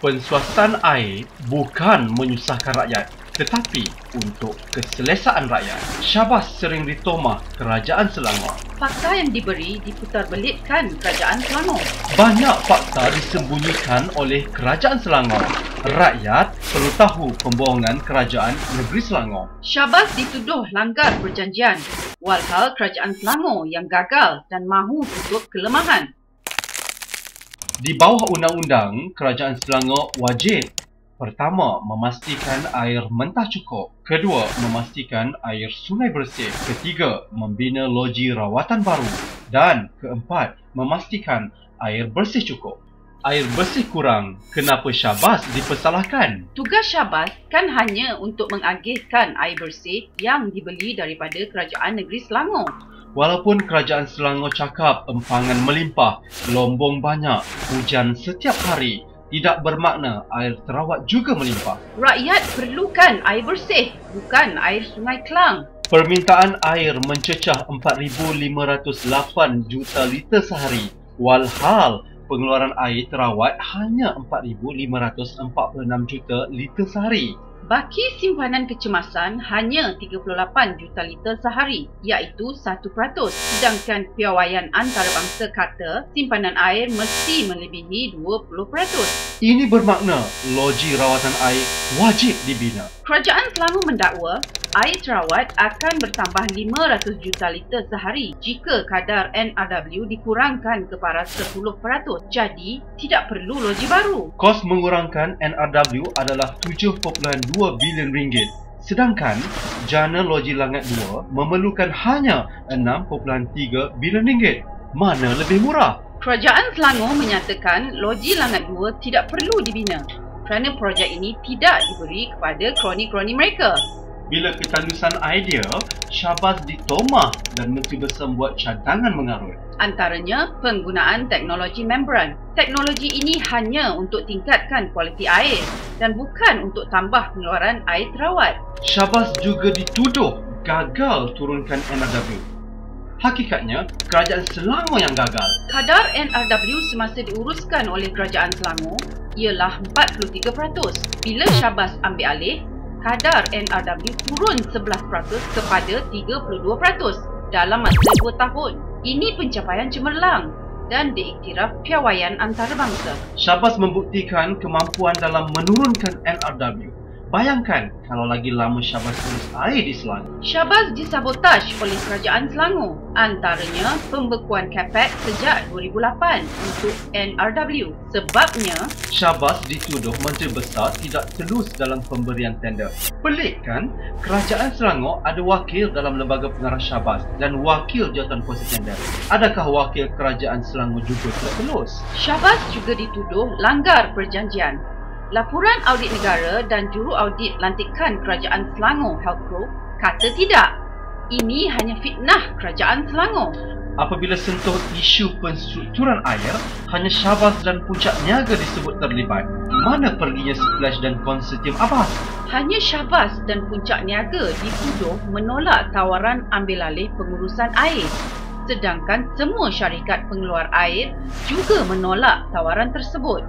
Pensuasatan air bukan menyusahkan rakyat, tetapi untuk keselesaan rakyat. Syabas sering ditomah Kerajaan Selangor. Fakta yang diberi diputarbelitkan Kerajaan Selangor. Banyak fakta disembunyikan oleh Kerajaan Selangor. Rakyat perlu tahu pembohongan Kerajaan Negeri Selangor. Syabas dituduh langgar perjanjian, walhal Kerajaan Selangor yang gagal dan mahu tutup kelemahan. Di bawah undang-undang, Kerajaan Selangor wajib: pertama, memastikan air mentah cukup. Kedua, memastikan air sungai bersih. Ketiga, membina loji rawatan baru. Dan keempat, memastikan air bersih cukup. Air bersih kurang, kenapa Syabas dipersalahkan? Tugas Syabas kan hanya untuk mengagihkan air bersih yang dibeli daripada Kerajaan Negeri Selangor. Walaupun Kerajaan Selangor cakap empangan melimpah, gelombong banyak, hujan setiap hari, tidak bermakna air terawat juga melimpah. Rakyat perlukan air bersih, bukan air Sungai Klang. Permintaan air mencecah 4,508 juta liter sehari, walhal pengeluaran air terawat hanya 4,546 juta liter sehari. Baki simpanan kecemasan hanya 38 juta liter sehari, iaitu 1%. Sedangkan piawaian antarabangsa kata simpanan air mesti melebihi 20%. Ini bermakna loji rawatan air wajib dibina. Kerajaan Selangor mendakwa air terawat akan bertambah 500 juta liter sehari jika kadar NRW dikurangkan kepada 10%. Jadi, tidak perlu loji baru. Kos mengurangkan NRW adalah 7.2 bilion ringgit. Sedangkan jana loji Langat 2 memerlukan hanya 6.3 bilion ringgit. Mana lebih murah? Kerajaan Selangor menyatakan loji Langat 2 tidak perlu dibina kerana projek ini tidak diberi kepada kroni-kroni mereka. Bila ketandusan idea, Syabas ditomah dan Menteri Besar membuat cadangan mengarut. Antaranya penggunaan teknologi membran. Teknologi ini hanya untuk tingkatkan kualiti air dan bukan untuk tambah pengeluaran air terawat. Syabas juga dituduh gagal turunkan NRW. Hakikatnya, Kerajaan Selangor yang gagal. Kadar NRW semasa diuruskan oleh Kerajaan Selangor ialah 43%. Bila Syabas ambil alih, kadar NRW turun 11% kepada 32% dalam masa 2 tahun. Ini pencapaian cemerlang dan diiktiraf piawaian antarabangsa. Syabas membuktikan kemampuan dalam menurunkan NRW. Bayangkan kalau lagi lama Syabas urus air di Selangor. Syabas disabotaj oleh Kerajaan Selangor, antaranya pembekuan capex sejak 2008 untuk NRW. Sebabnya, Syabas dituduh Menteri Besar tidak telus dalam pemberian tender. Pelik kan? Kerajaan Selangor ada wakil dalam lembaga pengarah Syabas dan wakil jawatankuasa tender. Adakah wakil Kerajaan Selangor juga tidak telus? Syabas juga dituduh langgar perjanjian. Laporan audit negara dan juru audit lantikan Kerajaan Selangor Health Group kata tidak. Ini hanya fitnah Kerajaan Selangor. Apabila sentuh isu penstrukturan air, hanya Syabas dan Puncak Niaga disebut terlibat. Mana perginya Splash dan konsortium Abbas? Hanya Syabas dan Puncak Niaga dituduh menolak tawaran ambil alih pengurusan air. Sedangkan semua syarikat pengeluar air juga menolak tawaran tersebut.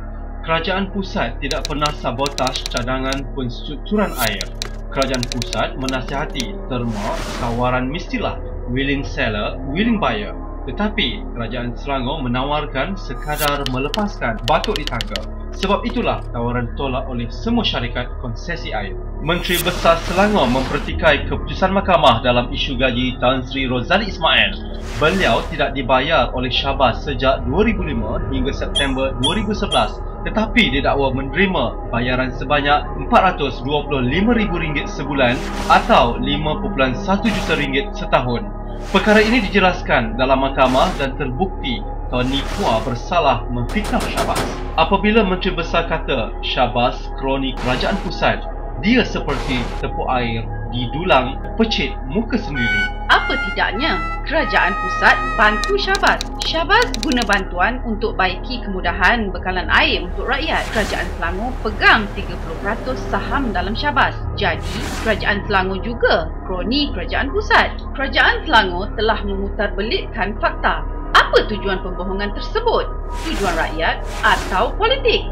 Kerajaan Pusat tidak pernah sabotaj cadangan penstrukturan air. Kerajaan Pusat menasihati terma tawaran mestilah willing seller, willing buyer. Tetapi Kerajaan Selangor menawarkan sekadar melepaskan batuk di tangga. Sebab itulah tawaran tolak oleh semua syarikat konsesi air. Menteri Besar Selangor mempertikai keputusan mahkamah dalam isu gaji Tan Sri Rosali Ismail. Beliau tidak dibayar oleh Syabas sejak 2005 hingga September 2011. Tetapi didakwa menerima bayaran sebanyak RM425,000 sebulan atau RM5.1 juta setahun. Perkara ini dijelaskan dalam mahkamah dan terbukti Tony Kua bersalah memfitnah Syabas. Apabila Menteri Besar kata Syabas kroni Kerajaan Pusat, dia seperti tepuk air di dulang pecit muka sendiri. Apa tidaknya, Kerajaan Pusat bantu Syabas. Syabas guna bantuan untuk baiki kemudahan bekalan air untuk rakyat. Kerajaan Selangor pegang 30% saham dalam Syabas. Jadi, Kerajaan Selangor juga kroni Kerajaan Pusat. Kerajaan Selangor telah memutarbelitkan fakta. Apa tujuan pembohongan tersebut? Tujuan rakyat atau politik?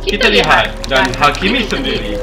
Kita lihat dan hakimi sendiri.